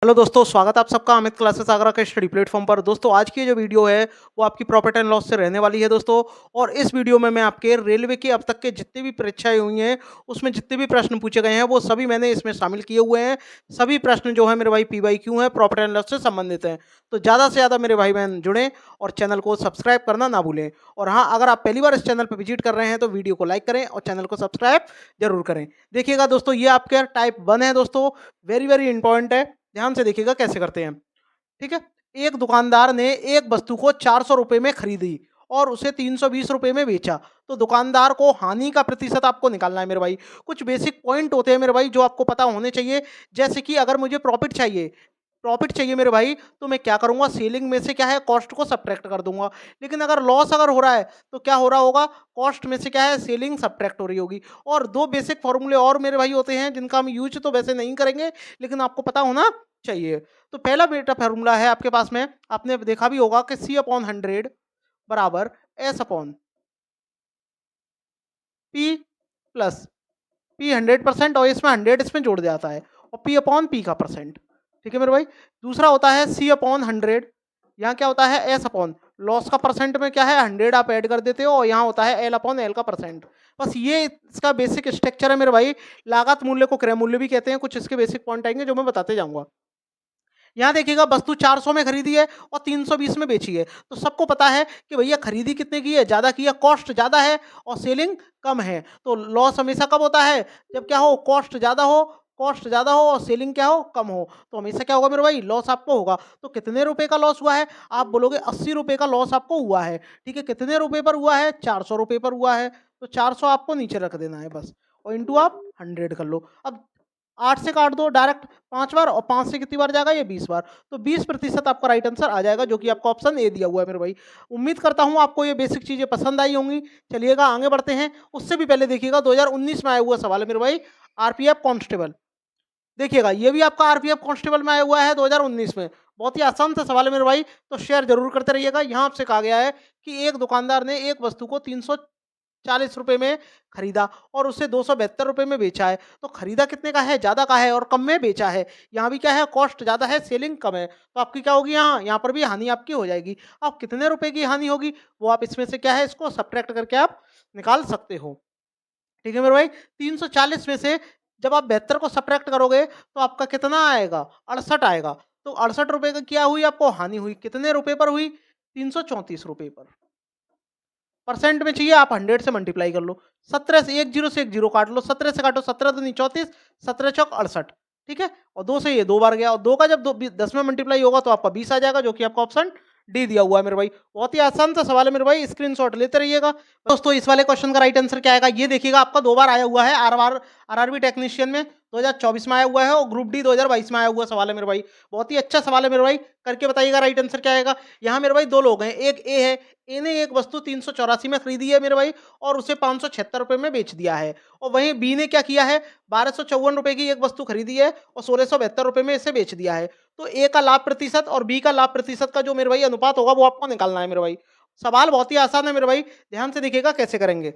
Hello दोस्तों, स्वागत है आप सबका अमित क्लासेस आगरा के स्टडी प्लेटफॉर्म पर। दोस्तों आज की जो वीडियो है वो आपकी प्रॉफिट एंड लॉस से रहने वाली है दोस्तों। और इस वीडियो में मैं आपके रेलवे की अब तक के जितनी भी परीक्षाएं हुई हैं उसमें जितने भी प्रश्न पूछे गए हैं वो सभी मैंने इसमें शामिल किए हुए हैं। सभी प्रश्न जो है मेरे भाई PYQ हैं, प्रॉफिट एंड लॉस से संबंधित हैं। तो ज़्यादा से ज़्यादा मेरे भाई बहन जुड़ें और चैनल को सब्सक्राइब करना ना भूलें। और हाँ, अगर आप पहली बार इस चैनल पर विजिट कर रहे हैं तो वीडियो को लाइक करें और चैनल को सब्सक्राइब जरूर करें। देखिएगा दोस्तों, ये आपके टाइप 1 है दोस्तों, वेरी वेरी इंपॉर्टेंट है। ध्यान से देखिएगा कैसे करते हैं। ठीक है। एक दुकानदार ने एक वस्तु को 400 रुपए में खरीदी और उसे 320 रुपए में बेचा। तो दुकानदार को हानि का प्रतिशत आपको निकालना है मेरे भाई। कुछ बेसिक पॉइंट होते हैं मेरे भाई जो आपको पता होने चाहिए। जैसे कि अगर मुझे प्रॉफिट चाहिए मेरे भाई, तो मैं क्या करूंगा, सेलिंग में से क्या है कॉस्ट को सब्ट्रैक्ट कर दूंगा। लेकिन अगर लॉस अगर हो रहा है तो क्या हो रहा होगा, कॉस्ट में से क्या है सेलिंग सब्ट्रैक्ट हो रही होगी। और दो बेसिक फॉर्मूले और मेरे भाई होते हैं जिनका हम यूज तो वैसे नहीं करेंगे लेकिन आपको पता होना चाहिए। तो पहला बेटा फार्मूला है आपके पास में, आपने देखा भी होगा कि C/100 बराबर S/P प्लस P 100% और इसमें 100 इसमें जोड़ जाता है और P/P का परसेंट। ठीक है मेरे भाई। दूसरा होता है C/100, यहाँ क्या होता है S अपॉन लॉस का परसेंट में क्या है 100 आप ऐड कर देते हो और यहाँ होता है L/L का परसेंट। बस ये इसका बेसिक स्ट्रक्चर है मेरे भाई। लागत मूल्य को क्रय मूल्य भी कहते हैं। कुछ इसके बेसिक पॉइंट आएंगे जो मैं बताते जाऊंगा। यहाँ देखिएगा वस्तु 400 में खरीदी है और 320 में बेची है। तो सबको पता है कि भैया खरीदी कितने की है, ज़्यादा की है, कॉस्ट ज़्यादा है और सेलिंग कम है। तो लॉस हमेशा कब होता है, जब क्या हो, कॉस्ट ज़्यादा हो और सेलिंग क्या हो, कम हो। तो हमेशा क्या होगा मेरे भाई, लॉस आपको होगा। तो कितने रुपए का लॉस हुआ है, आप बोलोगे 80 रुपए का लॉस आपको हुआ है। ठीक है, कितने रुपए पर हुआ है, 400 रुपए पर हुआ है। तो 400 आपको नीचे रख देना है बस, और इंटू आप 100 कर लो। अब 8 से काट दो डायरेक्ट 5 बार, और 5 से कितनी बार जाएगा, ये 20 बार। तो 20% आपका राइट आंसर आ जाएगा, जो कि आपका ऑप्शन ए दिया हुआ है मेरे भाई। उम्मीद करता हूं आपको ये बेसिक चीजें पसंद आई होंगी। चलिएगा आगे बढ़ते हैं। उससे भी पहले देखिएगा 2019 में आया हुआ सवाल है मेरे भाई, आरपीएफ कांस्टेबल। देखिएगा ये भी आपका आरपीएफ कांस्टेबल में आया हुआ है 2019 में। बहुत ही आसान सा सवाल है मेरे भाई, तो शेयर जरूर करते रहिएगा। यहाँ आपसे कहा गया है कि एक दुकानदार ने एक वस्तु को 340 रुपए में खरीदा और उसे 272 रुपए में बेचा है। तो खरीदा कितने का है, ज्यादा का है, और कम में बेचा है। यहाँ भी क्या है, कॉस्ट ज्यादा है, सेलिंग कम है। तो आपकी क्या होगी, यहाँ पर भी हानि आपकी हो जाएगी। अब कितने रुपए की हानि होगी वो आप इसमें से क्या है, इसको सब्ट्रैक्ट करके आप निकाल सकते हो। ठीक है मेरे भाई। 340 में से जब आप 72 को सब्ट्रैक्ट करोगे तो आपका कितना आएगा, 68 आएगा। तो 68 रुपए का क्या हुई, आपको हानि हुई। कितने रुपए पर हुई, 334 रुपए पर। परसेंट में चाहिए, आप 100 से मल्टीप्लाई कर लो। 17 से, एक जीरो से एक जीरो काट लो, 17 से काटो, 17 दूनी 34, 17 चौक 68। ठीक है, और 2 से ये 2 बार गया, और 2 का जब 10 में मल्टीप्लाई होगा तो आपका 20 आ जाएगा, जो कि आपका ऑप्शन डी दिया हुआ है मेरे भाई। बहुत ही आसान सा सवाल है मेरे भाई, स्क्रीनशॉट लेते रहिएगा। दोस्तों इस वाले क्वेश्चन का राइट आंसर क्या आएगा, ये देखिएगा। आपका 2 बार आया हुआ है, आरआरबी टेक्नीशियन में 2024 में आया हुआ है और ग्रुप डी 2022 में आया हुआ सवाल है मेरे भाई। बहुत ही अच्छा सवाल है मेरे भाई, करके बताइएगा राइट आंसर क्या आएगा। यहाँ मेरे भाई दो लोग हैं, एक ए है, ए ने एक वस्तु 384 में खरीदी है मेरे भाई और उसे 576 रुपए में बेच दिया है। और वहीं बी ने क्या किया है, 1254 रुपए की एक वस्तु खरीदी है और 1672 रुपए में इसे बेच दिया है। तो ए का लाभ प्रतिशत और बी का लाभ प्रतिशत का जो मेरे भाई अनुपात होगा वो आपको निकालना है मेरे भाई। सवाल बहुत ही आसान है मेरे भाई, ध्यान से देखिएगा कैसे करेंगे।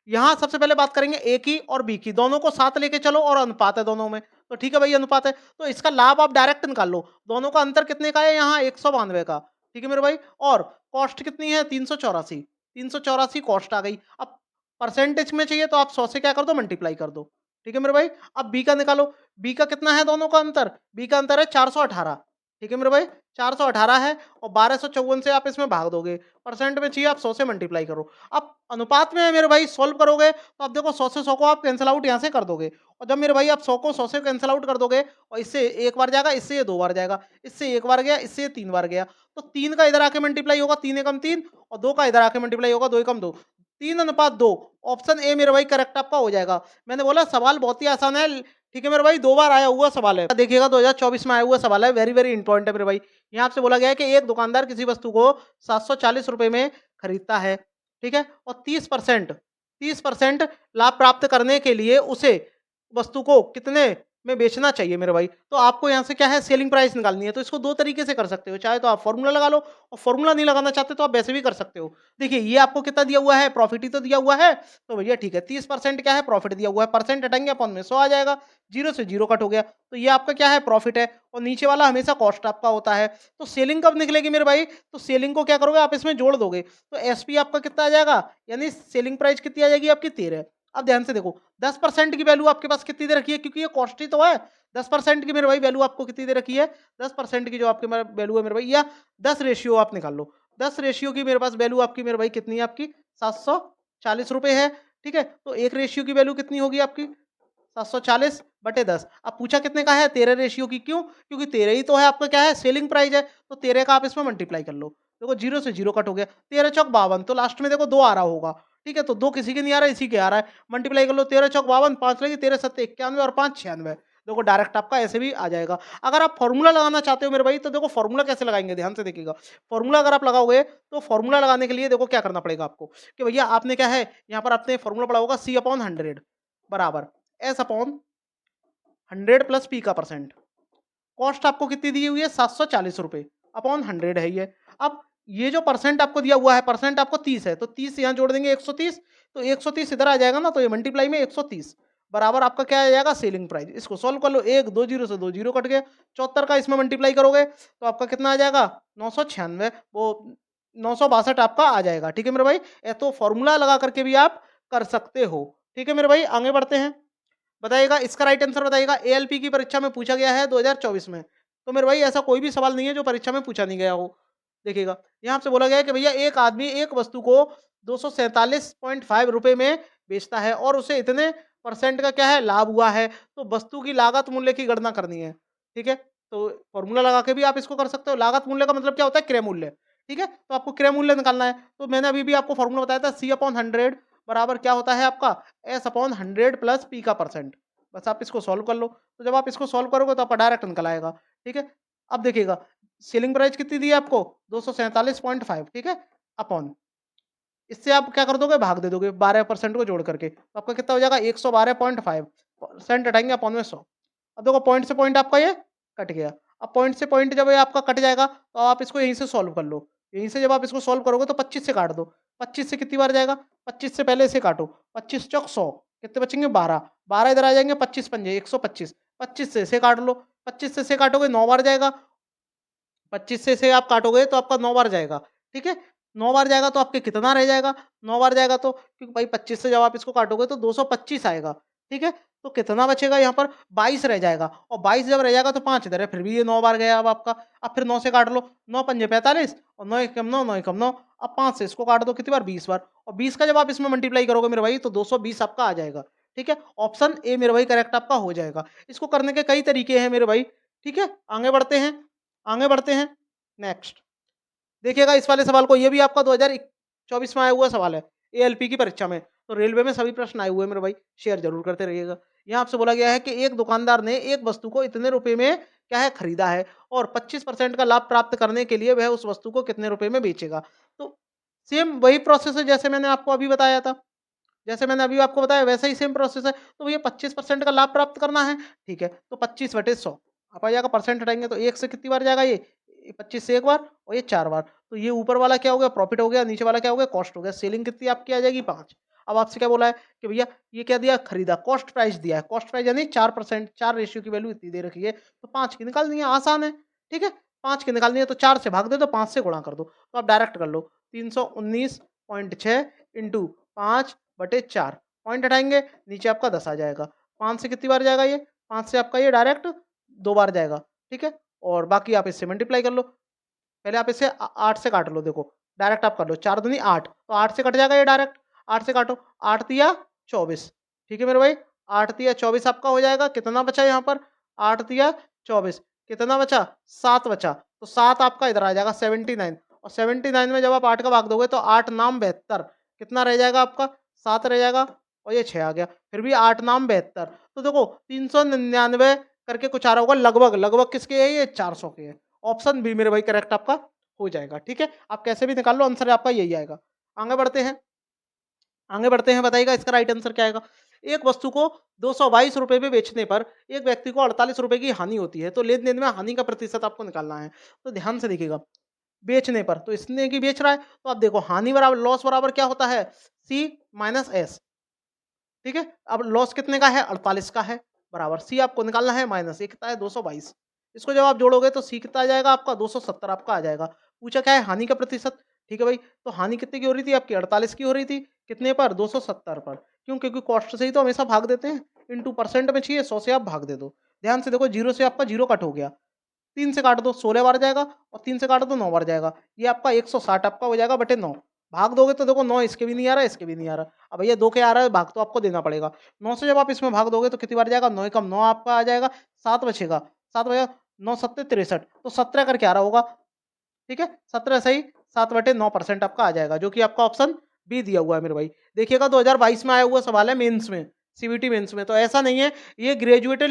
यहाँ सबसे पहले बात करेंगे ए की और बी की, दोनों को साथ लेके चलो और अनुपात है दोनों में। तो ठीक है भाई, अनुपात है तो इसका लाभ आप डायरेक्ट निकाल लो। दोनों का अंतर कितने का है, यहाँ 192 का। ठीक है मेरे भाई, और कॉस्ट कितनी है, 384। 384 कॉस्ट आ गई। अब परसेंटेज में चाहिए तो आप 100 से क्या कर दो, मल्टीप्लाई कर दो। ठीक है मेरे भाई। अब बी का निकालो, बी का कितना है, दोनों का अंतर, बी का अंतर है 418। ठीक है मेरे भाई, 418 है और 1254 से आप इसमें भाग दोगे। परसेंट में चाहिए, आप 100 से मल्टीप्लाई करो। अब अनुपात में है मेरे भाई, सॉल्व करोगे तो आप देखो 100 से 100 को आप कैंसिल आउट यहाँ से कर दोगे। और जब मेरे भाई आप 100 को 100 से कैंसिल आउट कर दोगे और इससे एक बार जाएगा, इससे ये 2 बार जाएगा, इससे एक बार गया, इससे ये 3 बार गया। तो 3 का इधर आके मल्टीप्लाई होगा, 3 एकम 3, और 2 का इधर आके मल्टीप्लाई होगा, 2 एकम 2। 3:2। ऑप्शन ए मेरे भाई करेक्ट आपका हो जाएगा। मैंने बोला सवाल बहुत ही आसान है। ठीक है मेरे भाई, 2 बार आया हुआ सवाल है। देखिएगा 2024 में आया हुआ सवाल है, वेरी वेरी इंपॉर्टेंट है मेरे भाई। यहाँ आपसे बोला गया है कि एक दुकानदार किसी वस्तु को 740 रुपए में खरीदता है। ठीक है, और 30% लाभ प्राप्त करने के लिए उसे वस्तु को कितने में बेचना चाहिए मेरे भाई, तो आपको यहाँ से क्या है सेलिंग प्राइस निकालनी है। तो इसको 2 तरीके से कर सकते हो, चाहे तो आप फ़ॉर्मूला लगा लो और फ़ॉर्मूला नहीं लगाना चाहते तो आप वैसे भी कर सकते हो। देखिए ये आपको कितना दिया हुआ है, प्रॉफ़िट ही तो दिया हुआ है, तो भैया ठीक है 30% क्या है प्रॉफ़िट दिया हुआ है, परसेंट हटाएँगे अपॉन में 100 आ जाएगा, 0 से 0 कट हो गया। तो ये आपका क्या है प्रॉफ़िट है और नीचे वाला हमेशा कॉस्ट आपका होता है। तो सेलिंग कब निकलेगी मेरे भाई, तो सेलिंग को क्या करोगे आप इसमें जोड़ दोगे, तो एसपी आपका कितना आ जाएगा, यानी सेलिंग प्राइस कितनी आ जाएगी आपकी 13। अब ध्यान से देखो 10% की वैल्यू आपके पास कितनी दे रखी है, क्योंकि ये कॉस्ट ही तो है। 10% की मेरे भाई वैल्यू आपको कितनी दे रखी है, 10% की जो आपके वैल्यू है मेरे भाई, या 10 रेशियो आप निकाल लो। 10 रेशियो की मेरे पास वैल्यू आपकी मेरे भाई कितनी है आपकी, 740 रुपए है। ठीक है, तो 1 रेशियो की वैल्यू कितनी होगी आपकी, 740 बटे 10। अब पूछा कितने का है, 13 रेशियो की। क्यों, क्योंकि 13 ही तो है आपका क्या है सेलिंग प्राइस है, तो 13 का आप इसमें मल्टीप्लाई कर लो। देखो 0 से 0 कट हो गया, 13 चौक 52, तो लास्ट में देखो 2 आ रहा होगा। ठीक है, तो 2 किसी के नहीं आ रहा है, इसी के आ रहा है। मल्टीप्लाई कर लो, 13 चौक 52, 5 लगे, 13 सत्ते 91 और 5 96। देखो डायरेक्ट आपका ऐसे भी आ जाएगा। अगर आप फॉर्मूला लगाना चाहते हो मेरे भाई, तो देखो फॉर्मूला कैसे लगाएंगे, ध्यान से देखिएगा। फॉर्मूला अगर आप लगाओगे तो फॉर्मूला लगाने के लिए देखो क्या करना पड़ेगा आपको, कि भैया आपने क्या है यहाँ पर आपने फॉर्मूला पढ़ा होगा सी अपॉन 100 बराबर एस अपॉन 100 प्लस पी का परसेंट। कॉस्ट आपको कितनी दी हुई है, 740 रुपए अपॉन 100 है ये। अब ये जो परसेंट आपको दिया हुआ है, परसेंट आपको 30 है, तो 30 यहाँ जोड़ देंगे 130, तो 130 इधर आ जाएगा ना, तो ये मल्टीप्लाई में 130 बराबर आपका क्या आ जाएगा सेलिंग प्राइस। इसको सॉल्व कर लो, 1 2 जीरो से 2 जीरो कट गए, 74 का इसमें मल्टीप्लाई करोगे तो आपका कितना आ जाएगा 996, वो 962 आपका आ जाएगा। ठीक है मेरे भाई, ये तो फॉर्मूला लगा करके भी आप कर सकते हो। ठीक है मेरे भाई, आगे बढ़ते हैं। बताइएगा इसका राइट आंसर बताइएगा। एएलपी की परीक्षा में पूछा गया है 2024 में। तो मेरे भाई ऐसा कोई भी सवाल नहीं है जो परीक्षा में पूछा नहीं गया हो। देखिएगा यहाँ से बोला गया है कि भैया एक आदमी एक वस्तु को 247.5 रुपए में बेचता है और उसे इतने परसेंट का क्या है लाभ हुआ है, तो वस्तु की लागत मूल्य की गणना करनी है। ठीक है, तो फॉर्मूला लगा के भी आप इसको कर सकते हो। लागत मूल्य का मतलब क्या होता है, क्रय मूल्य। ठीक है, तो आपको क्रय मूल्य निकालना है, तो मैंने अभी भी आपको फॉर्मूला बताया था सी अपॉन 100 बराबर क्या होता है आपका एस अपॉन 100 प्लस पी का परसेंट। बस आप इसको सॉल्व कर लो, तो जब आप इसको सॉल्व करोगे तो आपका डायरेक्ट निकल आएगा। ठीक है, अब देखिएगा सेलिंग प्राइस कितनी दी है आपको 247.5। ठीक है, अपॉन इससे आप क्या कर दोगे, भाग दे दोगे 12% को जोड़ करके, तो आपका कितना हो जाएगा 112.5 परसेंट हटाएंगे अपॉन में 100। अब देखो पॉइंट से पॉइंट आपका ये कट गया। अब पॉइंट से पॉइंट जब ये आपका कट जाएगा तो आप इसको यहीं से सॉल्व कर लो। यहीं से जब आप इसको सॉल्व करोगे तो 25 से काट दो। 25 से कितनी बार जाएगा, 25 से पहले इसे काटो, 25 चौक 100, कितने बचेंगे 12, 12 इधर आ जाएंगे, 25 पंजे 125, 25 से इसे काट लो, 25 से इसे काटोगे 9 बार जाएगा, 25 से इसे आप काटोगे तो आपका 9 बार जाएगा। ठीक है, 9 बार जाएगा तो आपके कितना रह जाएगा, 9 बार जाएगा तो क्योंकि भाई 25 से जब आप इसको काटोगे तो 225 आएगा। ठीक है, तो कितना बचेगा यहाँ पर 22 रह जाएगा, और 22 जब रह जाएगा तो 5 इधर है, फिर भी ये 9 बार गया अब आपका। अब फिर 9 से काट लो, 9 पंजे 45 और 9 एकम 9, 9 एकम 9। अब 5 से इसको काट दो कितनी बार 20 बार, और 20 का जब आप इसमें मल्टीप्लाई करोगे मेरे भाई तो 220 आपका आ जाएगा। ठीक है, ऑप्शन ए मेरे भाई करेक्ट आपका हो जाएगा। इसको करने के कई तरीके हैं मेरे भाई। ठीक है, आगे बढ़ते हैं, आगे बढ़ते हैं। नेक्स्ट देखिएगा इस वाले सवाल को, ये भी आपका 2024 में आया हुआ सवाल है एएलपी की परीक्षा में। तो रेलवे में सभी प्रश्न आए हुए हैं मेरे भाई, शेयर जरूर करते रहिएगा। यहाँ आपसे बोला गया है कि एक दुकानदार ने एक वस्तु को इतने रुपए में क्या है खरीदा है और 25% का लाभ प्राप्त करने के लिए वह उस वस्तु को कितने रुपए में बेचेगा। तो सेम वही प्रोसेस है जैसे मैंने आपको अभी बताया था, जैसे मैंने अभी आपको बताया वैसा ही सेम प्रोसेस है। तो भैया 25% का लाभ प्राप्त करना है, ठीक है, तो 25 बटे 100 आप आ जाएगा, परसेंट हटाएंगे तो 1 से कितनी बार जाएगा ये 25 से 1 बार और ये 4 बार। तो ये ऊपर वाला क्या हो गया प्रॉफिट हो गया, नीचे वाला क्या हो गया कॉस्ट हो गया। सेलिंग कितनी आपकी आ जाएगी 5। अब आपसे क्या बोला है कि भैया ये क्या दिया खरीदा, कॉस्ट प्राइस दिया है, कॉस्ट प्राइस यानी 4%, 4 रेशियो की वैल्यू इतनी दे रखी है, तो 5 की निकालनी है, आसान है। ठीक है, 5 की निकालनी है तो 4 से भाग दे दो, 5 से गुणा कर दो, तो आप डायरेक्ट कर लो 319.6 इंटू 5 बटे 4, पॉइंट हटाएंगे नीचे आपका 10 आ जाएगा। 5 से कितनी बार जाएगा ये, 5 से आपका ये डायरेक्ट 2 बार जाएगा। ठीक है, और बाकी आप इससे मल्टीप्लाई कर लो। पहले आप इसे 8 से काट लो, देखो डायरेक्ट आप कर लो, 4 दूनी 8, तो 8 से कट जाएगा ये डायरेक्ट। 8 से काटो, 8 तिया 24। ठीक है मेरे भाई, 8 तिया 24 आपका हो जाएगा। कितना बचा यहाँ पर 8 तिया 24, कितना बचा 7 बचा, तो 7 आपका इधर आ जाएगा 79, और 79 में जब आप 8 का भाग दोगे तो 8 नाम 72, कितना रह जाएगा आपका 7 रह जाएगा, और ये 6 आ गया, फिर भी 8 नाम 72। तो देखो 399 करके कुछ आ रहा होगा, लगभग लगभग किसके है ये 400 के है। ऑप्शन बी मेरे भाई करेक्ट आपका हो जाएगा। ठीक है, आप कैसे भी निकाल लो, आंसर आपका यही आएगा। आगे बढ़ते हैं, आगे बढ़ते हैं, बताइएगा इसका राइट आंसर क्या आएगा। एक वस्तु को 222 रुपए में बेचने पर एक व्यक्ति को 48 रुपए की हानि होती है, तो लेन-देन में हानि का प्रतिशत आपको निकालना है। तो ध्यान से देखिएगा, बेचने पर, तो इसने कि बेच रहा है, तो अब देखो हानि बराबर लॉस बराबर क्या होता है? C माइनस S, ठीक है? अब लॉस कितने का है? 48 का है, बराबर C आपको निकालना है माइनस ये कितना है? 222। इसको जब आप जोड़ोगे तो C कितना आ जाएगा आपका? 270 आपका आ जाएगा। पूछा क्या है? हानि का प्रतिशत, ठीक है भाई? तो हानि कितने की हो रही थी आपकी? 48 की हो रही थी। कितने पर? 270 पर। क्यों? क्योंकि कॉस्ट से ही तो हमेशा भाग देते हैं। इंटू परसेंट में चाहिए, 100 से आप भाग दे दो। ध्यान से देखो, 0 से आपका 0 कट हो गया। 3 से काट दो 16 बार जाएगा और 3 से काट दो 9 बार जाएगा। ये आपका 160 आपका हो जाएगा बटे 9। भाग दोगे तो देखो 9 इसके भी नहीं आ रहा, इसके भी नहीं आ रहा। अब भैया 2 के आ रहा है, भाग तो आपको देना पड़ेगा। 9 से जब आप इसमें भाग दोगे तो कितनी बार जाएगा? 9 एकम 9 आपका आ जाएगा, 7 बचेगा। 7 बचा 9 सत्ते 63, तो 17 करके आ रहा होगा, ठीक है? 17 सही 7/9% आपका आ जाएगा, जो कि आपका ऑप्शन बी दिया हुआ है मेरे भाई। देखिएगा 2022 में आया हुआ सवाल है मेंस में, सीबीटी मेंस में, तो ऐसा नहीं है, ये ग्रेजुएट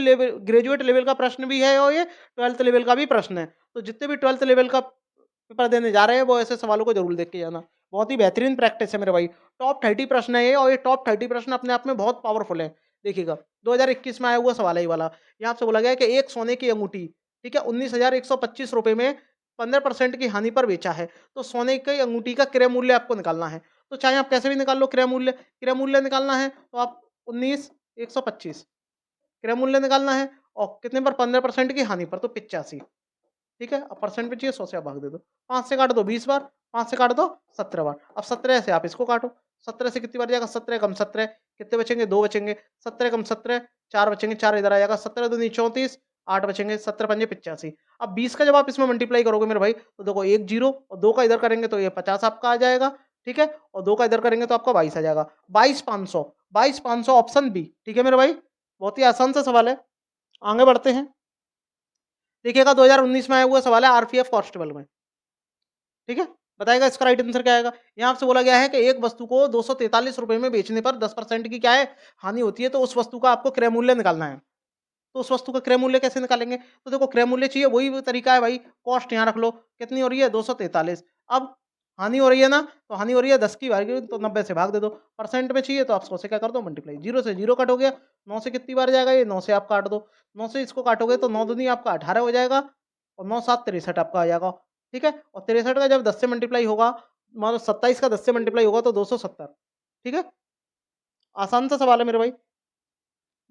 लेवल का प्रश्न भी है और ये 12th लेवल का भी प्रश्न है। तो जितने भी 12th लेवल का पेपर देने जा रहे हैं वो ऐसे सवालों को जरूर देख के जाना। बहुत ही बेहतरीन प्रैक्टिस है मेरे भाई। टॉप 30 प्रश्न है ये, और ये टॉप 30 प्रश्न अपने आप में बहुत पावरफुल है। देखिएगा 2021 में आया हुआ सवाल है ये वाला। यहाँ से बोला गया है कि एक सोने की अंगूठी, ठीक है, 19,125 रुपए में 15% की हानि पर बेचा है। तो सोने की अंगूठी का क्रय मूल्य आपको निकालना है। तो चाहे आप कैसे भी निकाल लो, क्रय मूल्य निकालना है तो आप 19,125 क्रय मूल्य निकालना है, और कितने पर? 15% की हानि पर, तो 85, ठीक है? अब परसेंट पे चाहिए, 100 से आप भाग दे दो। 5 से काट दो 20 बार, 5 से काट दो 17 बार। अब 17 से आप इसको काटो, 17 से कितनी बार जाएगा? 17 कम 17 कितने बचेंगे? 2 बचेंगे। 17 कम 17 4 बचेंगे, 4 इधर आ जाएगा। 17 दूनी 34, 8 बचेंगे, 17 पंजे 85। अब 20 का जब आप इसमें मल्टीप्लाई करोगे मेरे भाई, तो देखो 1 0 और 2 का इधर करेंगे तो ये 50 आपका आ जाएगा, ठीक है? और 2 का इधर करेंगे तो आपका 22 आ जाएगा। 22,500 ऑप्शन बी, ठीक है मेरे भाई? बहुत ही आसान सा सवाल है। आगे बढ़ते हैं। देखिएगा 2019 में आया हुआ सवाल है आरपीएफ कांस्टेबल में, ठीक है? बताइएगा इसका राइट आंसर क्या आएगा? यहाँ आपसे बोला गया है कि एक वस्तु को 243 रुपए में बेचने पर 10% की क्या है? हानि होती है, तो उस वस्तु का आपको क्रय मूल्य निकालना है। तो उस वस्तु का क्रय मूल्य कैसे निकालेंगे? तो देखो क्रय मूल्य चाहिए, वही तरीका है भाई, कॉस्ट यहाँ रख लो, कितनी हो रही है? 243। अब हानि हो रही है ना, तो हानि हो रही है 10 की भागी तो 90 से भाग दे दो। परसेंट में चाहिए तो आप 100 से क्या कर दो? मल्टीप्लाई। 0 से 0 कट हो गया, 9 से कितनी बार जाएगा ये? 9 से आप काट दो। 9 से इसको काटोगे तो 9 दूनी आपका 18 हो जाएगा, और 9 7 63 आपका आ जाएगा, ठीक है? और 63 का जब 10 से मल्टीप्लाई होगा, मान लो 27 का 10 से मल्टीप्लाई होगा तो 270, ठीक है? आसान सा सवाल है मेरे भाई।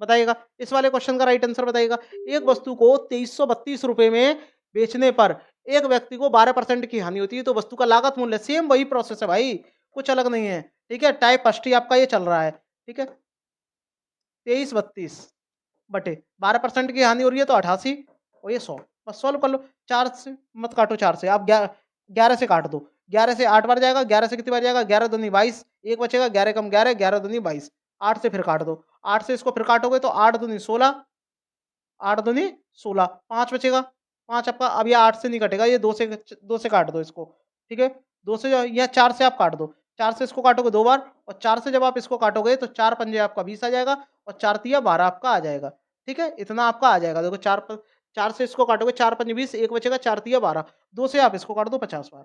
बताइएगा इस वाले क्वेश्चन का राइट आंसर बताइएगा। एक वस्तु को 2332 रुपए में बेचने पर एक व्यक्ति को 12% की हानि होती है, तो वस्तु का लागत मूल्य, सेम वही प्रोसेस है भाई, कुछ अलग नहीं है, ठीक है? टाइप फर्स्ट ही आपका ये चल रहा है, ठीक है? 2332 बटे 12% की हानि हो रही है तो 88 और ये 100, बस सॉल्व कर लो। 4 से मत काटो, 4 से आप 11 से काट दो। 11 से 8 बार जाएगा, 11 से कितनी बार जाएगा? 11 दूनी 22, 1 बचेगा, 11 कम 11, 11 दूनी 22। 8 से फिर काट दो, 8 से इसको फिर काटोगे तो 8 दूनी 16, 8 दूनी 16, 5 बचेगा, 5 आपका। अब ये 8 से नहीं कटेगा, ये 2 से काट दो इसको, ठीक है? 2 से या 4 से आप काट दो, 4 से इसको काटोगे 2 बार, और 4 से जब आप इसको काटोगे तो 4 पंजे आपका 20 आ जाएगा, और 4 तिया 12 आपका आ जाएगा, ठीक है? इतना आपका आ जाएगा। देखो 4 से इसको काटोगे, 4 पंजे 20, 1 बचेगा, 4 तिया 12, 2 से आप इसको काट दो 50 बार।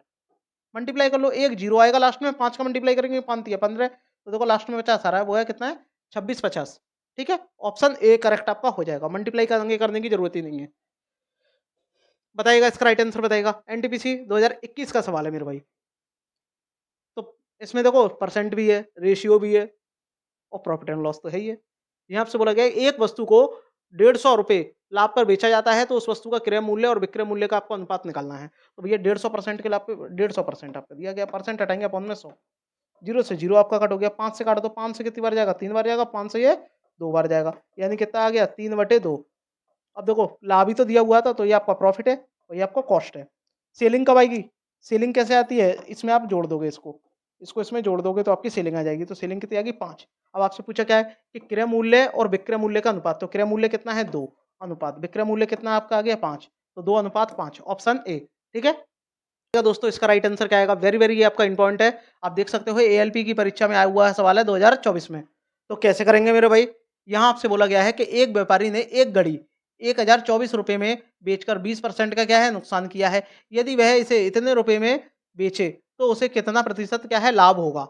मल्टीप्लाई कर लो, 1 0 आएगा लास्ट में, 5 का मल्टीप्लाई करेंगे 5 तिया 15, तो देखो लास्ट में 50 आ रहा है, वो है कितना है? 26 50, ठीक है? ऑप्शन ए करेक्ट आपका हो जाएगा, मल्टीप्लाई करने की जरूरत ही नहीं है। बताइएगा इसका राइट आंसर बताइएगा। एनटीपीसी 2021 का सवाल है मेरे भाई। तो इसमें देखो परसेंट भी है, रेशियो भी है, और प्रॉफिट एंड लॉस तो है ही है। यहाँ आपसे बोला गया है एक वस्तु को 150 रुपए लाभ पर बेचा जाता है, तो उस वस्तु का क्रय मूल्य और विक्रय मूल्य का आपको अनुपात निकालना है। तो भैया 150% के लाभ पे 150% आपका दिया गया, परसेंट हटाएंगे अपॉन में 100, 0 से 0 आपका कट हो गया। 5 से काट दो, 5 से कितनी बार जाएगा? 3 बार जाएगा, 5 से ये 2 बार जाएगा, यानी कितना आ गया? 3/2। अब देखो लाभ ही तो दिया हुआ था, तो ये आपका प्रॉफिट है और ये आपका कॉस्ट है। सेलिंग कब आएगी? सेलिंग कैसे आती है? इसमें आप जोड़ दोगे इसको इसमें जोड़ दोगे तो आपकी सेलिंग आ जाएगी। तो सेलिंग कितनी आ गई? 5। अब आपसे पूछा क्या है कि क्रय मूल्य और विक्रय मूल्य का अनुपात, तो क्रय मूल्य कितना है? 2 अनुपात विक्रय मूल्य कितना आपका आ गया? 5, तो 2 अनुपात 5, ऑप्शन ए, ठीक है? क्या दोस्तों इसका राइट आंसर क्या आएगा? वेरी वेरी ये आपका इंपॉर्टेंट है। आप देख सकते हो एएलपी की परीक्षा में आया हुआ सवाल है 2024 में। तो कैसे करेंगे मेरे भाई? यहाँ आपसे बोला गया है कि एक व्यापारी ने एक घड़ी 1024 रुपए में बेचकर 20% का क्या है? नुकसान किया है। यदि वह इसे इतने रुपए में बेचे तो उसे कितना प्रतिशत क्या है? लाभ होगा।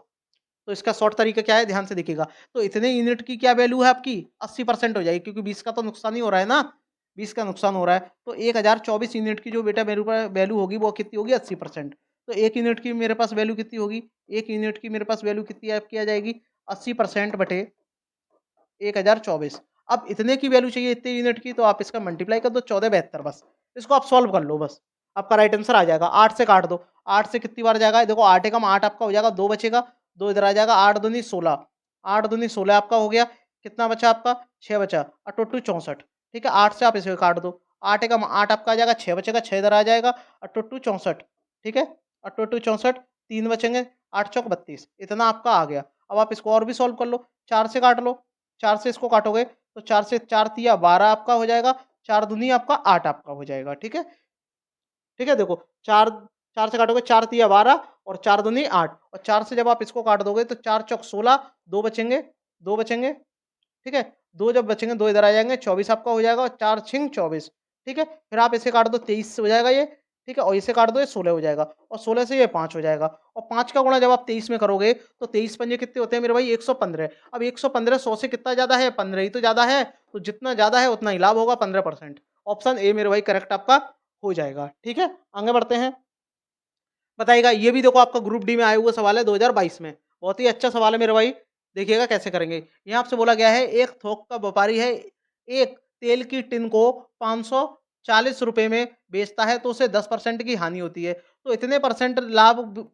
तो इसका शॉर्ट तरीका क्या है, ध्यान से देखिएगा। तो इतने यूनिट की क्या वैल्यू है आपकी, 80% हो जाएगी, क्योंकि 20 का तो नुकसान ही हो रहा है ना, 20 का नुकसान हो रहा है। तो 1024 यूनिट की जो बेटा मेरे ऊपर वैल्यू होगी वो कितनी होगी, 80%। तो 1 यूनिट की मेरे पास वैल्यू कितनी होगी, 1 यूनिट की मेरे पास वैल्यू कितनी आपकी आ जाएगी, 80% बटे 1024। अब इतने की वैल्यू चाहिए, इतने यूनिट की, तो आप इसका मल्टीप्लाई कर दो 1472 बस। इसको आप सॉल्व कर लो बस, आपका राइट आंसर आ जाएगा। 8 से काट दो, 8 से कितनी बार जाएगा, देखो 8 एकम 8 आपका हो जाएगा, 2 बचेगा, 2 इधर आ जाएगा, 8 दूनी 16, 8 दूनी 16 आपका हो गया। कितना बचा आपका, 6 बचा, और टोटल 64। ठीक है, 8 से आप इसे काट दो, 8 एकम 8 आपका आ जाएगा, 6 बचेगा, 6 इधर आ जाएगा, और टोटल 64। ठीक है, और टोटल 64, 3 बचेंगे, 8 चौक 32, इतना आपका आ गया। अब आप इसको और भी सॉल्व कर लो, 4 से काट लो, 4 से इसको काटोगे तो 4 से 4 तिया 12 आपका हो जाएगा, 4 दूनी आपका 8 आपका हो जाएगा। ठीक है, ठीक है, देखो 4, 4 से काटोगे 4 तिया 12 और 4 दूनी 8, और 4 से जब आप इसको काट दोगे तो 4 चौक 16, 2 बचेंगे, 2 बचेंगे। ठीक है, 2 जब बचेंगे 2 इधर आ जाएँगे, 24 आपका हो जाएगा, और 4 छिंग 24। ठीक है, फिर आप इसे काट दो, 23 हो जाएगा ये। ठीक है, और इसे काट दो, ये 16 हो जाएगा, और 16 से ये 5 हो जाएगा, और 5 का गुणा जब आप 23 में करोगे तो 23 पंजे कितने होते हैं मेरे भाई, 115। अब 115 100 से कितना ज़्यादा है, 15 ही तो ज़्यादा है, तो जितना ज़्यादा है उतना ही लाभ होगा, 15%। ऑप्शन ए मेरे भाई करेक्ट आपका हो जाएगा। ठीक है, आगे बढ़ते हैं। बताइएगा, ये भी देखो आपका ग्रुप डी में आया हुआ सवाल है 2022 में, बहुत ही अच्छा सवाल है मेरे भाई। देखिएगा कैसे करेंगे। यहाँ आपसे बोला गया है, एक थोक का व्यापारी है, एक तेल की टिन को 540 रुपए में बेचता है, तो उसे 10% की हानि होती है, तो इतने परसेंट लाभ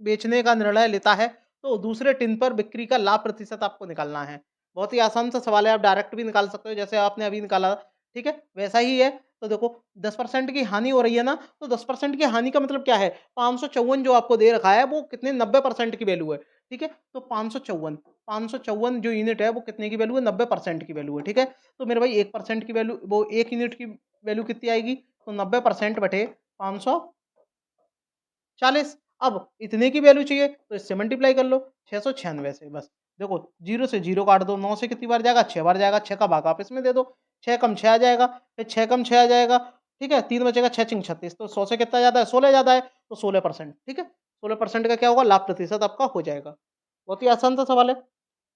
बेचने का निर्णय लेता है, तो दूसरे टिन पर बिक्री का लाभ प्रतिशत आपको निकालना है। बहुत ही आसान सा सवाल है, आप डायरेक्ट भी निकाल सकते हो, जैसे आपने अभी निकाला। ठीक है, वैसा ही है। तो देखो 10% की हानि हो रही है ना, तो 10% की हानि का मतलब क्या है, 554 जो आपको दे रखा है वो कितने, 90% की वैल्यू है। ठीक है, तो 554 जो यूनिट है वो कितने की वैल्यू है, 90% की वैल्यू है। ठीक है, तो मेरे भाई 1% की वैल्यू, वो 1 यूनिट की वैल्यू कितनी आएगी, तो 90% बटे 540। अब इतने की वैल्यू चाहिए तो इससे मल्टीप्लाई कर लो, 696 से बस। देखो 0 से 0 काट दो, 9 से कितनी बार जाएगा, 6 बार जाएगा, 6 का भाग आप इसमें दे दो, 6 कम 6 आ जाएगा, फिर 6 कम 6 आ जाएगा। ठीक है, 3 बचेगा, 6 छिंग 36, तो 100 से कितना ज़्यादा है, 16 ज़्यादा है, तो 16%। ठीक है, 16% का क्या होगा, लाभ प्रतिशत आपका हो जाएगा। बहुत ही आसान सा सवाल है,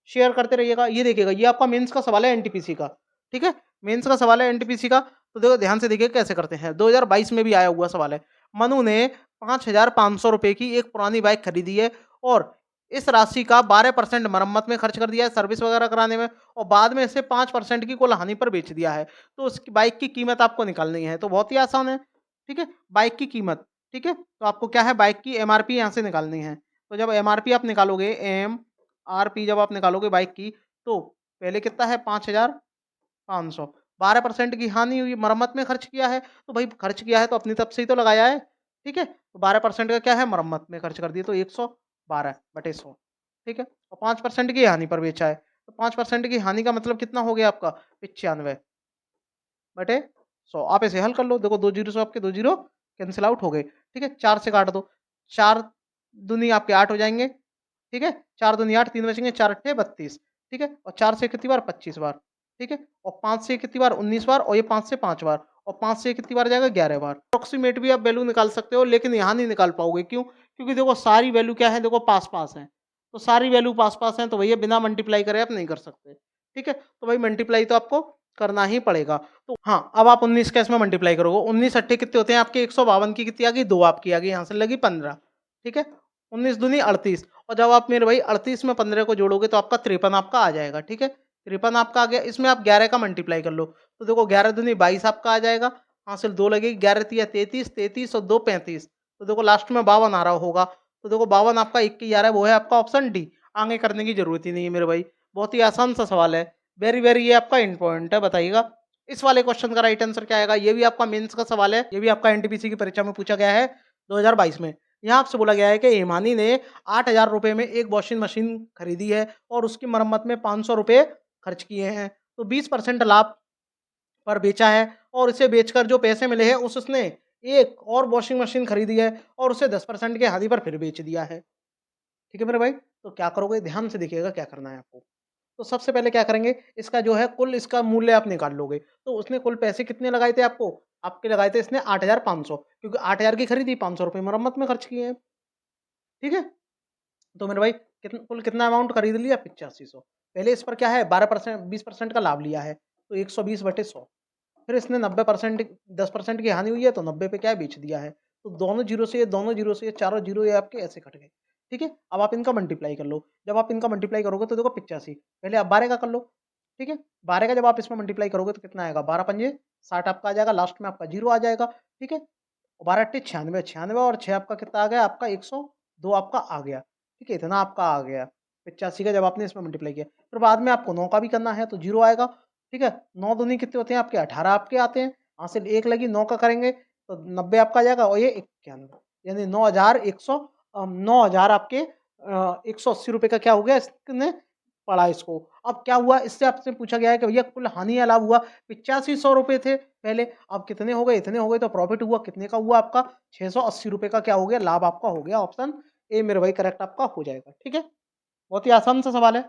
शेयर करते रहिएगा। ये देखिएगा, ये आपका मेंस का सवाल है एनटीपीसी का। ठीक है, मेंस का सवाल है एनटीपीसी का। तो देखो ध्यान से देखिए कैसे करते हैं, 2022 में भी आया हुआ सवाल है। मनु ने 5,500 रुपए की एक पुरानी बाइक खरीदी है, और इस राशि का 12% मरम्मत में खर्च कर दिया है, सर्विस वगैरह कराने में, और बाद में इसे 5% की कुल हानि पर बेच दिया है। तो उसकी बाइक की कीमत आपको निकालनी है, तो बहुत ही आसान है। ठीक है, बाइक की कीमत। ठीक है, तो आपको क्या है, बाइक की एमआरपी यहाँ से निकालनी है। तो जब एमआरपी आप निकालोगे, एमआरपी जब आप निकालोगे बाइक की, तो पहले कितना है, 5,500, 12% की हानि हुई, मरम्मत में खर्च किया है, तो भाई खर्च किया है तो अपनी तरफ से ही तो लगाया है। ठीक है, तो 12% का क्या है, मरम्मत में खर्च कर दिए, तो 112 बटे 100। ठीक है, और 5% की हानि पर बेचा है, तो 5% की हानि का मतलब कितना हो गया आपका, 95 बटे 100। आप इसे हल कर लो, देखो 2 जीरो से आपके 2 जीरो कैंसिल आउट हो गए। ठीक है, 4 से काट दो, 4 दूनी आपके 8 हो जाएंगे। ठीक है, 4 दूनी 8, 3 बचेंगे, 4 अट्ठे 32। ठीक है, और 4 से कितनी बार, 25 बार। ठीक है, और 5 से कितनी बार, 19 बार, और ये 5 से 5 बार, और 5 से कितनी बार जाएगा, 11 बार। अप्रोक्सीमेट भी आप वैल्यू निकाल सकते हो, लेकिन यहाँ नहीं निकाल पाओगे, क्यों, क्योंकि देखो सारी वैल्यू क्या है, देखो पास पास है, तो सारी वैल्यू पास पास है, तो भैया बिना मल्टीप्लाई करे आप नहीं कर सकते। ठीक है, तो भाई मल्टीप्लाई तो आपको करना ही पड़ेगा। तो हाँ, अब आप 19 का इसमें मल्टीप्लाई करोगे, 19 अट्ठे कितने होते हैं आपके, 152 की कितनी आ गई, 2 आपकी आ गई, यहाँ से लगी 15। ठीक है, 19 दूनी 38, और जब आप मेरे भाई 38 में 15 को जोड़ोगे तो आपका 53 आपका आ जाएगा। ठीक है, 53 आपका आ गया, इसमें आप 11 का मल्टीप्लाई कर लो, तो देखो 11 दूनी 22 आपका आ जाएगा, हासिल 2 लगेगी, 11 तिया 33, 33 और 2 35, तो देखो लास्ट में 52 आ रहा होगा, तो देखो 52 आपका 1 की आ रहा है, वो है आपका ऑप्शन डी। आगे करने की जरूरत ही नहीं है मेरे भाई, बहुत ही आसान सा सवाल है, वेरी वेरी, ये आपका इंपॉर्टेंट है। बताइएगा इस वाले क्वेश्चन का राइट आंसर क्या आएगा, ये भी आपका मेंस का सवाल है, ये भी आपका एनटीपीसी की परीक्षा में पूछा गया है 2022 में। यहाँ आपसे बोला गया है कि ईमानी ने 8,000 रुपए में एक वॉशिंग मशीन खरीदी है, और उसकी मरम्मत में 500 रुपए खर्च किए हैं, तो 20% लाभ पर बेचा है, और इसे बेचकर जो पैसे मिले हैं उसने एक और वॉशिंग मशीन खरीदी है, और उसे 10% के हानि पर फिर बेच दिया है। ठीक है मेरे भाई, तो क्या करोगे, ध्यान से देखिएगा क्या करना है आपको। तो सबसे पहले क्या करेंगे, इसका जो है कुल इसका मूल्य आप निकाल लोगे, तो उसने कुल पैसे कितने लगाए थे आपको, आपके लगाए थे इसने 8,500, क्योंकि 8,000 की खरीदी, 500 रुपए मरम्मत में खर्च किए हैं। ठीक है, तो मेरे भाई कुल कितना अमाउंट खरीद लिया 8500। पहले इस पर क्या है 12% 20% का लाभ लिया है, तो 120/100। फिर इसने 90% 10% की हानि हुई है, तो 90 पे क्या है बेच दिया है। तो दोनों जीरो से ये चारों जीरो ये आपके ऐसे कट गए। ठीक है, अब आप इनका मल्टीप्लाई कर लो। जब आप इनका मल्टीप्लाई करोगे तो देखो 85, पहले आप 12 का कर लो। ठीक है, 12 का जब आप इसमें मल्टीप्लाई करोगे तो कितना आएगा, 12 पंजे 60 आपका आ जाएगा, लास्ट में आपका जीरो आ जाएगा। ठीक है, 12 अट्ठे 96, 96 और 6 आपका कितना आ गया, आपका 102 आपका आ गया। ठीक है, इतना आपका आ गया 85 का जब आपने इसमें मल्टीप्लाई किया। फिर बाद में आपको 9 का भी करना है, तो जीरो आएगा। ठीक है, 9 दूनी कितने होते हैं आपके, 18 आपके आते हैं। यहाँ से एक लगी 9 का करेंगे तो 90 आपका आ जाएगा, और ये 91, यानी 9,000 आपके 180 रुपये का क्या हो गया, इसने पड़ा इसको। अब क्या हुआ, इससे आपसे पूछा गया है कि भैया कुल हानि या लाभ हुआ, 8500 रुपये थे पहले, अब कितने हो गए, इतने हो गए। तो प्रॉफिट हुआ कितने का हुआ आपका, 680 रुपये का क्या हो गया, लाभ आपका हो गया। ऑप्शन ए मेरे भाई करेक्ट आपका हो जाएगा। ठीक है, बहुत ही आसान सा सवाल है।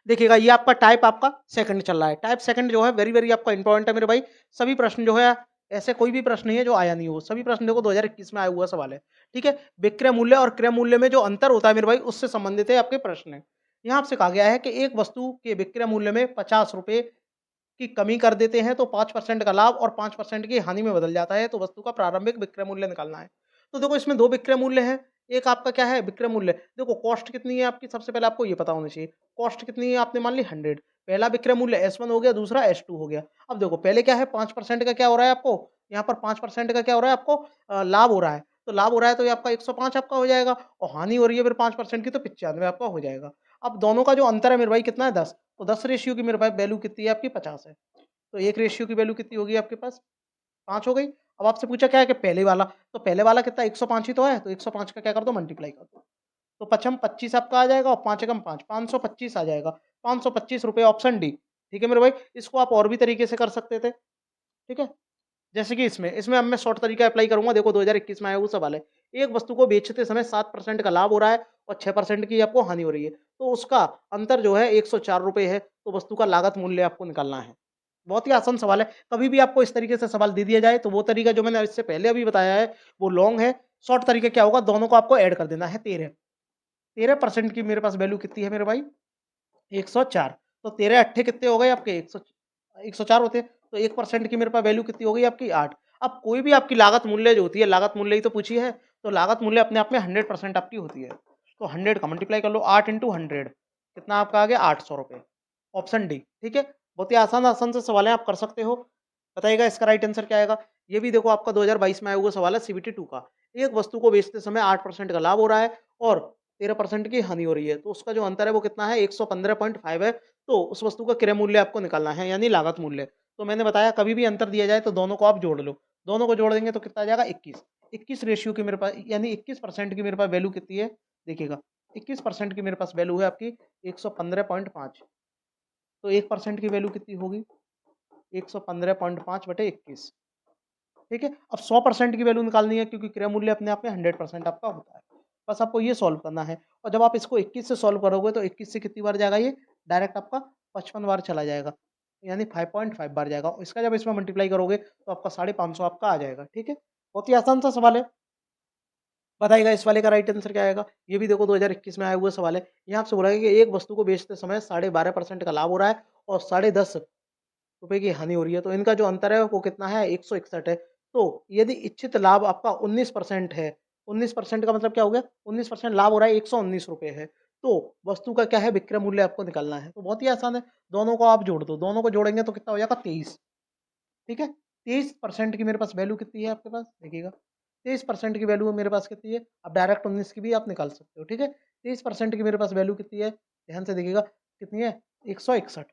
देखिएगा ये आपका टाइप आपका सेकंड चल रहा है। टाइप सेकंड जो है वेरी वेरी आपका इंपॉर्टेंट है मेरे भाई। सभी प्रश्न जो है, ऐसे कोई भी प्रश्न नहीं है जो आया नहीं हो, सभी प्रश्न देखो 2021 में आया हुआ सवाल है। ठीक है, विक्रय मूल्य और क्रय मूल्य में जो अंतर होता है मेरे भाई, उससे संबंधित है आपके प्रश्न है। यहाँ आपसे कहा गया है कि एक वस्तु के विक्रय मूल्य में 50 रुपए की कमी कर देते हैं तो 5% का लाभ और 5% की हानि में बदल जाता है, तो वस्तु का प्रारंभिक विक्रय मूल्य निकालना है। तो देखो इसमें दो विक्रय मूल्य हैं, एक आपका क्या है विक्रय मूल्य। देखो कॉस्ट कितनी है आपकी, सबसे पहले आपको ये पता होना चाहिए। कॉस्ट कितनी है, आपने मान ली 100। पहला विक्रय मूल्य S1 हो गया, दूसरा S2 हो गया। अब देखो पहले क्या है 5% का क्या हो रहा है आपको, यहाँ पर 5% का क्या हो रहा है आपको, लाभ हो रहा है। तो लाभ हो रहा है तो ये आपका 105 आपका हो जाएगा, और हानि हो रही है फिर 5% की, तो 95 आपका हो जाएगा। अब दोनों का जो अंतर है मेरे भाई कितना है 10, तो 10 रेशियो की मेरे भाई वैल्यू कितनी है आपकी 50 है। तो एक रेशियो की वैल्यू कितनी होगी आपके पास, 5 हो गई। अब आपसे पूछा क्या है कि पहले वाला, तो पहले वाला कितना 105 ही तो है, तो 105 का क्या कर दो मल्टीप्लाई कर दो। तो पचम 25 आपका आ जाएगा, और 5 एकम 5, 525 आ जाएगा। 525 रुपये, ऑप्शन डी। ठीक है मेरे भाई, इसको आप और भी तरीके से कर सकते थे। ठीक है, जैसे कि इसमें अब मैं शॉर्ट तरीका अप्लाई करूंगा। देखो 2021 में आया वो सवाल है, एक वस्तु को बेचते समय 7% का लाभ हो रहा है और 6% की आपको हानि हो रही है, तो उसका अंतर जो है 104 रुपये है, तो वस्तु का लागत मूल्य आपको निकालना है। बहुत ही आसान सवाल है। कभी भी आपको इस तरीके से सवाल दे दिया जाए तो वो तरीका जो मैंने इससे पहले अभी बताया है वो लॉन्ग है। शॉर्ट तरीका क्या होगा, दोनों को आपको ऐड कर देना है। 13% की मेरे पास वैल्यू कितनी है मेरे भाई, 104। तो 13 अट्ठे कितने हो गए आपके, 104 होते हैं। तो 1% की मेरे पास वैल्यू कितनी हो गई आपकी 8। अब कोई भी आपकी लागत मूल्य जो होती है, लागत मूल्य ही तो पूछी है, तो लागत मूल्य अपने आप में 100% आपकी होती है। तो 100 का मल्टीप्लाई कर लो, 8 इंटू 100 कितना आपका आ गया 800 रुपये। Option D. ठीक है, बहुत ही आसान आसान से सवाल है, आप कर सकते हो। बताइएगा इसका राइट आंसर क्या आएगा। ये भी देखो आपका 2022 में आया हुआ सवाल है सीबीटी 2 का। एक वस्तु को बेचते समय 8% का लाभ हो रहा है और 13% की हानि हो रही है, तो उसका जो अंतर है वो कितना है 115.5 है। तो उस वस्तु का क्रय मूल्य आपको निकालना है, यानी लागत मूल्य। तो मैंने बताया कभी भी अंतर दिया जाए तो दोनों को आप जोड़ लो, दोनों को जोड़ देंगे तो कितना आ जाएगा 21। 21 रेशियो की मेरे पास, यानी 21% की मेरे पास वैल्यू कितनी है, देखिएगा 21% की मेरे पास वैल्यू है आपकी 115.5। तो 1% की वैल्यू कितनी होगी, 115.5/21। ठीक है, अब 100% की वैल्यू निकालनी है, क्योंकि क्रय मूल्य अपने आप में 100% आपका होता है। बस आपको ये सॉल्व करना है, और जब आप इसको 21 से सॉल्व करोगे तो 21 से कितनी बार जाएगा, ये डायरेक्ट आपका 55 बार चला जाएगा, यानी 5.5 बार जाएगा। और इसका जब इसमें मल्टीप्लाई करोगे तो आपका 550 आपका आ जाएगा। ठीक है, बहुत ही आसान सा सवाल है। बताइएगा इस वाले का राइट आंसर क्या आएगा। ये भी देखो 2021 में आया हुआ सवाल है। यहाँ आपसे बोला गया कि एक वस्तु को बेचते समय 12.5% का लाभ हो रहा है और 10.5 रुपए की हानि हो रही है, तो इनका जो अंतर है वो कितना है 161 है। तो यदि इच्छित लाभ आपका 19% है, 19% का मतलब क्या हो गया, 19% लाभ हो रहा है 119 रुपए है, तो वस्तु का क्या है विक्रय मूल्य आपको निकालना है। तो बहुत ही आसान है, दोनों को आप जोड़ दो, दोनों को जोड़ेंगे तो कितना हो जाएगा 23। ठीक है, 23% की मेरे पास वैल्यू कितनी है आपके पास, देखिएगा 23% की वैल्यू मेरे पास कितनी है। अब डायरेक्ट 19 की भी आप निकाल सकते हो। ठीक है, 23% की मेरे पास वैल्यू कितनी है, ध्यान से देखिएगा कितनी है 161।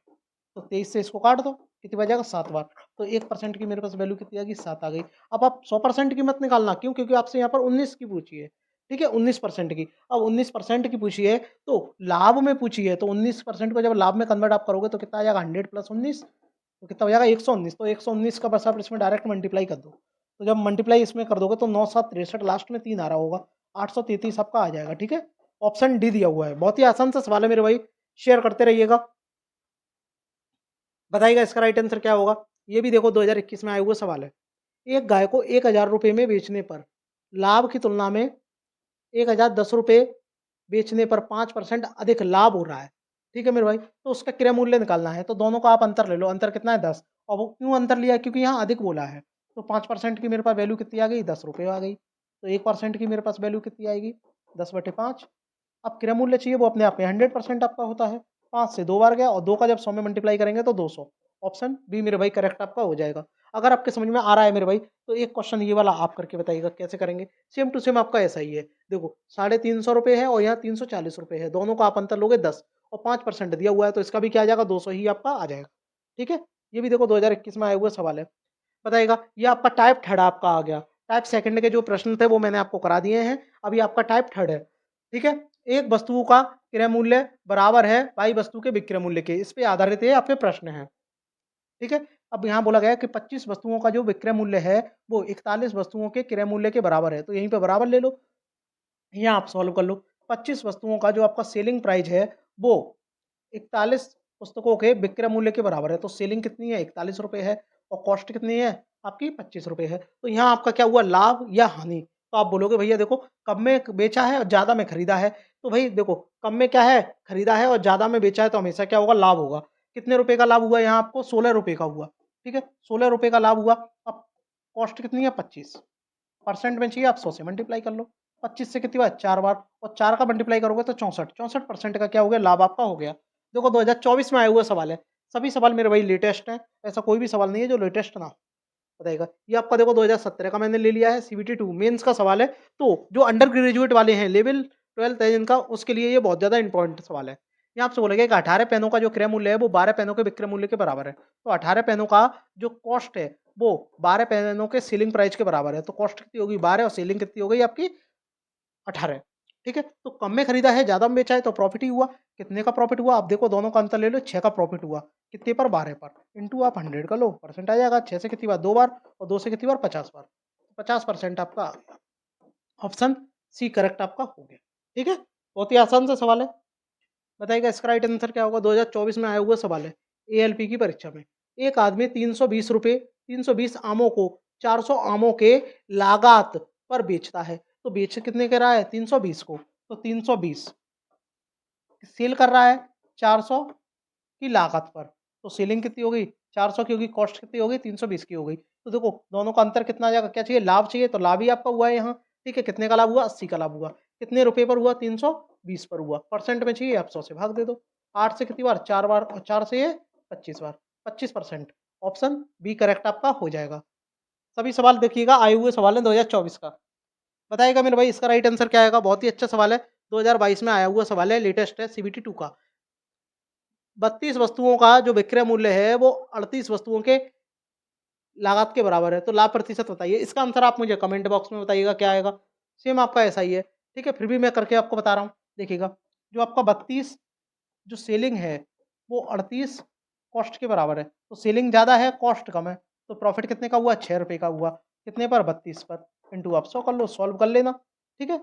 तो 23 से इसको काट दो, कितनी बच जाएगा 7 बार। तो 1% की मेरे पास वैल्यू कितनी आ गई 7 आ गई। अब आप 100% की मत निकालना, क्यों, क्योंकि आपसे यहाँ पर 19 की पूछी है। ठीक है, 19% की। अब 19% की पूछी है तो लाभ में पूछी है, तो 19% को जब लाभ में कन्वर्ट आप करोगे तो कितना आ जाएगा 100 + 19, तो कितना हो जाएगा 119। तो 119 का बस आप इसमें डायरेक्ट मल्टीप्लाई कर दो। तो जब मल्टीप्लाई इसमें कर दोगे तो 9 7 63, लास्ट में 3 आ रहा होगा, 833 आपका आ जाएगा। ठीक है, ऑप्शन डी दिया हुआ है। बहुत ही आसान सा सवाल है मेरे भाई, शेयर करते रहिएगा। बताइएगा इसका राइट आंसर क्या होगा। ये भी देखो 2021 में आया हुआ सवाल है। एक गाय को 1000 रुपये में बेचने पर लाभ की तुलना में 1010 रुपये बेचने पर 5% अधिक लाभ हो रहा है, ठीक है मेरे भाई, तो उसका क्रय मूल्य निकालना है। तो दोनों का आप अंतर ले लो, अंतर कितना है 10। और वो क्यों अंतर लिया, क्योंकि यहाँ अधिक बोला है। तो 5% की मेरे पास वैल्यू कितनी आ गई, 10 रुपये आ गई। तो 1% की मेरे पास वैल्यू कितनी आएगी, 10/5। अब क्रय मूल्य चाहिए, वो अपने आप में 100% आपका होता है। 5 से 2 बार गया, और 2 का जब 100 में मल्टीप्लाई करेंगे तो 200। ऑप्शन बी मेरे भाई करेक्ट आपका हो जाएगा। अगर आपके समझ में आ रहा है मेरे भाई, तो एक क्वेश्चन ये वाला आप करके बताइएगा कैसे करेंगे। सेम टू सेम आपका ऐसा ही है। देखो 350 रुपये है और यहाँ 340 रुपये है, दोनों का आप अंतर लोगे 10, और 5% दिया हुआ है, तो इसका भी क्या आ जाएगा, 200 ही आपका आ जाएगा। ठीक है, ये भी देखो 2021 में आया हुआ सवाल है। बताइएगा, ये आपका टाइप थर्ड आपका आ गया। टाइप सेकंड के जो प्रश्न थे वो मैंने आपको करा दिए हैं, अभी आपका टाइप थर्ड है। ठीक है, एक वस्तु का क्रय मूल्य बराबर है वाई वस्तु के विक्रय मूल्य के, इस पे आधारित ये आपके प्रश्न है। ठीक है, अब यहाँ बोला गया है कि 25 वस्तुओं का जो विक्रय मूल्य है वो 41 वस्तुओं के क्रय मूल्य के बराबर है, तो यहीं पे बराबर ले लो, यहाँ आप सॉल्व कर लो। 25 वस्तुओं का जो आपका सेलिंग प्राइस है वो 41 पुस्तकों के विक्रय मूल्य के बराबर है, तो सेलिंग कितनी है, 41 रुपये है, और कॉस्ट कितनी है आपकी, 25 रुपये है। तो यहाँ आपका क्या हुआ, लाभ या हानि। तो आप बोलोगे भैया देखो कम में बेचा है और ज़्यादा में खरीदा है, तो भाई देखो कम में क्या है, खरीदा है, और ज़्यादा में बेचा है, तो हमेशा क्या होगा, लाभ होगा। कितने रुपए का लाभ हुआ यहाँ आपको, 16 रुपये का हुआ। ठीक है, 16 रुपये का लाभ हुआ। अब कॉस्ट कितनी है, 25। परसेंट में चाहिए, आप 100 से मल्टीप्लाई कर लो। 25 से कितनी बार, 4 बार, और 4 का मल्टीप्लाई करोगे तो 64, 64% का क्या हो गया, लाभ आपका हो गया। देखो 2024 में आया हुआ सवाल है, सभी सवाल मेरे भाई लेटेस्ट हैं, ऐसा कोई भी सवाल नहीं है जो लेटेस्ट ना हो। बताइएगा, ये आपका देखो 2017 का मैंने ले लिया है, CBT 2 मेंस का सवाल है। तो जो अंडर ग्रेजुएट वाले हैं, लेवल 12th है जिनका, उसके लिए ये बहुत ज़्यादा इंपॉर्टेंट सवाल है। ये आपसे बोलेगा कि 18 पेनों का जो क्रय मूल्य है वो 12 पेनों के विक्रय मूल्य के बराबर है। तो 18 पेनों का जो कॉस्ट है वो 12 पेनों के सेलिंग प्राइस के बराबर है। तो कॉस्ट कितनी होगी, 12, और सेलिंग कितनी हो गई आपकी, 18। ठीक है, तो कम में खरीदा है, ज़्यादा में बेचा है, तो प्रॉफिट ही हुआ। कितने का प्रॉफिट हुआ, आप देखो दोनों का अंतर ले लो, 6 का प्रॉफिट हुआ। कितने पर, 12 पर, इंटू आप 100 का लो, परसेंट आ जाएगा। 6 से कितनी बार, 2 बार, और 2 से कितनी बार, 50 बार। 50% आपका आ गया। ऑप्शन सी करेक्ट आपका हो गया। ठीक है, बहुत ही आसान सा सवाल है। बताइएगा इसका राइट आंसर क्या होगा, 2024 में आया हुआ सवाल है ALP की परीक्षा में। एक आदमी 320 रुपये, 320 आमों को 400 आमों के लागत पर बेचता है, तो बेच कितने के रहा है, 320 को, तो 320 सेल कर रहा है 400 की लागत पर, तो सेलिंग कितनी हो गई, 400 की होगी, कॉस्ट कितनी हो गई, 320 की हो गई। तो देखो दोनों का अंतर कितना आ जाएगा, क्या चाहिए, लाभ चाहिए, तो लाभ ही आपका हुआ है यहाँ। ठीक है, कितने का लाभ हुआ, 80 का लाभ हुआ। कितने रुपए पर हुआ, 320 पर हुआ। परसेंट में चाहिए, आप 100 से भाग दे दो। 8 से कितनी बार, 4 बार, और 4 से ये 25 बार, 25%। ऑप्शन बी करेक्ट आपका हो जाएगा। सभी सवाल देखिएगा आए हुए सवाल है 2024 का। बताइएगा मेरे भाई इसका राइट आंसर क्या आएगा, बहुत ही अच्छा सवाल है, 2022 में आया हुआ सवाल है, लेटेस्ट है, CBT 2 का। 32 वस्तुओं का जो विक्रय मूल्य है वो 38 वस्तुओं के लागत के बराबर है, तो लाभ प्रतिशत बताइए। इसका आंसर आप मुझे कमेंट बॉक्स में बताइएगा क्या आएगा। सेम आपका ऐसा ही है। ठीक है, फिर भी मैं करके आपको बता रहा हूँ। देखिएगा, जो आपका 32 जो सेलिंग है वो 38 कॉस्ट के बराबर है, तो सेलिंग ज़्यादा है, कॉस्ट कम है, तो प्रॉफिट कितने का हुआ, 6 रुपये का हुआ। कितने पर, 32 पर, इंटू आप 100 कर लो, सॉल्व कर लेना। ठीक है,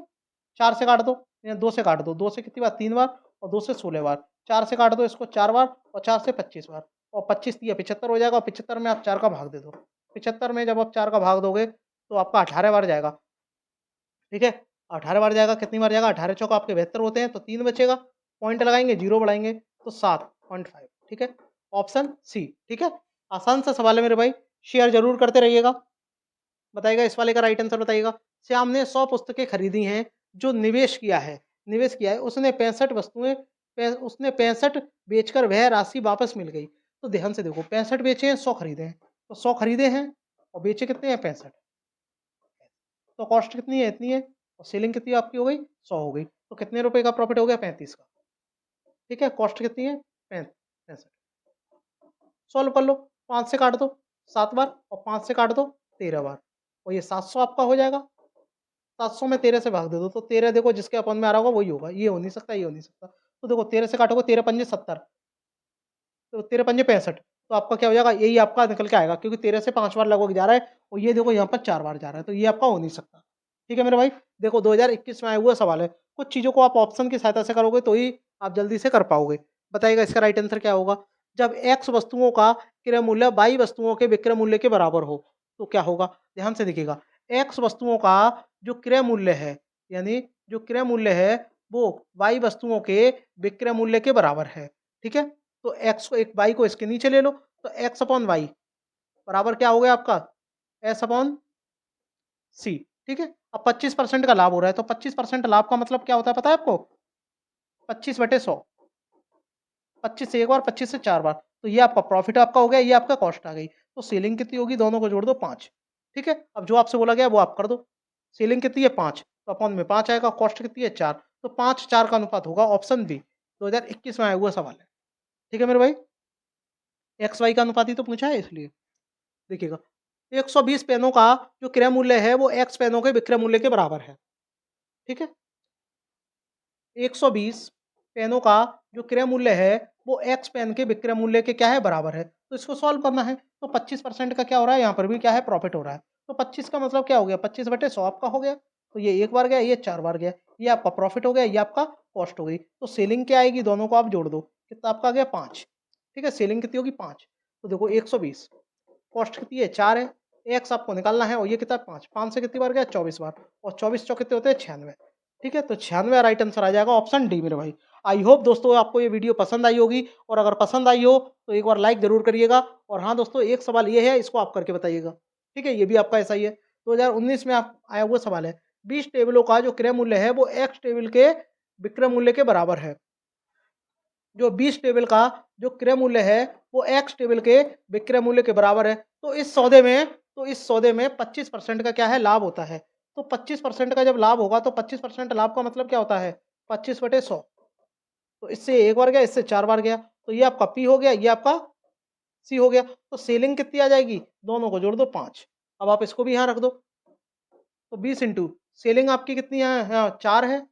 4 से काट दो, या 2 से काट दो, 2 से कितनी बार, 3 बार, और 2 से 16 बार। 4 से काट दो इसको 4 बार, और 4 से 25 बार, और 25 दिया 75 हो जाएगा, और 75 में आप 4 का भाग दे दो। 75 में जब आप 4 का भाग दोगे तो आपका 18 बार जाएगा। ठीक है, 18 बार जाएगा, कितनी बार जाएगा, 18 चौक आपके 72 होते हैं, तो 3 बचेगा। पॉइंट लगाएंगे, जीरो बढ़ाएंगे, तो 7.5। ठीक है, ऑप्शन सी। ठीक है, आसान सा सवाल है मेरे भाई, शेयर जरूर करते रहिएगा। बताइएगा इस वाले का राइट आंसर बताइएगा। श्याम ने 100 पुस्तकें खरीदी हैं, जो निवेश किया है, उसने 65 वस्तुएं, उसने 65 बेचकर वह राशि वापस मिल गई। तो ध्यान से देखो, 65 बेचे हैं, 100 खरीदे हैं, तो 100 खरीदे हैं और बेचे कितने हैं, 65। तो कॉस्ट कितनी है, इतनी है, और सेलिंग कितनी आपकी हो गई, 100 हो गई, तो कितने रुपए का प्रॉफिट हो गया, 35 का। ठीक है, कॉस्ट कितनी है, 65। सॉल्व कर लो, 5 से काट दो 7 बार, और 5 से काट दो 13 बार, और ये 700 आपका हो जाएगा। 700 में 13 से भाग दे दो, तो 13 देखो जिसके अपन में आ रहा होगा वही होगा, ये हो नहीं सकता, ये हो नहीं सकता। तो देखो 13 से काटोगे, 13 पंजे 70, तो 13 पंजे 65, तो आपका क्या हो जाएगा, यही आपका निकल के आएगा, क्योंकि 13 से 5 बार लगभग जा रहा है, और ये देखो यहाँ पर 4 बार जा रहा है, तो ये आपका हो नहीं सकता। ठीक है मेरे भाई, देखो 2021 में आया हुआ सवाल है, कुछ चीज़ों को आप ऑप्शन की सहायता से करोगे तो ही आप जल्दी से कर पाओगे। बताइएगा इसका राइट आंसर क्या होगा। जब एक्स वस्तुओं का क्रय मूल्य वाई वस्तुओं के विक्रय मूल्य के बराबर हो, तो क्या होगा, ध्यान से देखिएगा। एक्स वस्तुओं का जो क्रय मूल्य है, यानी जो क्रय मूल्य है वो वाई वस्तुओं के विक्रय मूल्य के बराबर है। ठीक है, तो एक्स को एक वाई को इसके नीचे ले लो, तो एक्स अपॉन वाई बराबर क्या हो गया आपका एस अपॉन सी। ठीक है, अब 25% का लाभ हो रहा है, तो 25% लाभ का मतलब क्या होता है पता है आपको? 25/100। 25 से एक बार, 25 से 4 बार, तो ये आपका प्रॉफिट आपका हो गया, ये आपका कॉस्ट आ गई। तो सेलिंग कितनी होगी? दोनों को जोड़ दो 5। ठीक है, अब जो आपसे बोला गया वो आप कर दो। सेलिंग कितनी है? 5, तो अपॉन में 5 आएगा, कॉस्ट कितनी है? 4, तो 5-4 का अनुपात होगा ऑप्शन बी। 2021 में आया हुआ सवाल है। ठीक है मेरे भाई, एक्स वाई का अनुपात ही तो पूछा है इसलिए। देखिएगा, 120 पेनों का जो क्रय मूल्य है वो एक्स पेनों के विक्रय मूल्य के बराबर है। ठीक है, 120 पेनों का जो क्रय मूल्य है वो एक्स पेन के विक्रय मूल्य के क्या है? बराबर है। तो इसको सॉल्व करना है, तो 25% का क्या हो रहा है? यहाँ पर भी क्या है? प्रॉफिट हो रहा है। तो 25 का मतलब क्या हो गया? 25/100 आपका हो गया। तो ये एक बार गया, ये 4 बार गया, ये आपका प्रॉफिट हो गया, ये आपका कॉस्ट हो गई। तो सेलिंग क्या आएगी? दोनों को आप जोड़ दो, कितना आपका आ गया? 5। ठीक है, सेलिंग कितनी होगी? 5। तो देखो 120, कॉस्ट कितनी है? 4 है, एक्स आपको निकालना है, और ये कितना? 5। 5 से कितनी बार गया? 24 बार, और 24 चौक कितने होते हैं? 96। ठीक है, तो 96 राइट आंसर आ जाएगा ऑप्शन डी मेरे भाई। आई होप दोस्तों आपको ये वीडियो पसंद आई होगी, और अगर पसंद आई हो तो एक बार लाइक जरूर करिएगा। और हाँ दोस्तों, एक सवाल ये है, इसको आप करके बताइएगा। ठीक है, ये भी आपका ऐसा ही है, 2019 में आप आया हुआ सवाल है। 20 टेबलों का जो क्रय मूल्य है वो एक्स टेबल के विक्रय मूल्य के बराबर है। जो 20 टेबल का जो क्रय मूल्य है वो एक्स टेबल के विक्रय मूल्य के बराबर है। तो इस सौदे में 25% का क्या है? लाभ होता है। तो 25% का जब लाभ होगा तो 25% लाभ का मतलब क्या होता है? 25/100। तो इससे एक बार गया, इससे 4 बार गया, तो ये आपका पी हो गया, ये आपका सी हो गया। तो सेलिंग कितनी आ जाएगी? दोनों को जोड़ दो 5। अब आप इसको भी यहाँ रख दो, तो 20 इंटू सेलिंग आपकी कितनी है? 4 है,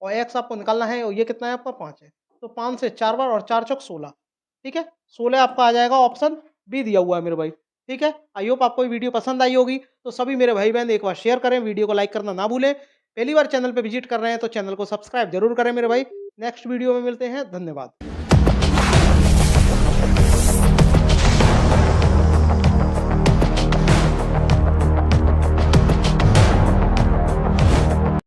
और एक्स आपको निकालना है, और ये कितना है आपका? 5 है। तो 5 से 4 बार, और 4 चौक 16। ठीक है, 16 आपका आ जाएगा, ऑप्शन बी दिया हुआ है मेरे भाई। ठीक है, आई होप आपको ये वीडियो पसंद आई होगी। तो सभी मेरे भाई बहन एक बार शेयर करें, वीडियो को लाइक करना ना भूलें। पहली बार चैनल पे विजिट कर रहे हैं तो चैनल को सब्सक्राइब जरूर करें मेरे भाई। नेक्स्ट वीडियो में मिलते हैं, धन्यवाद।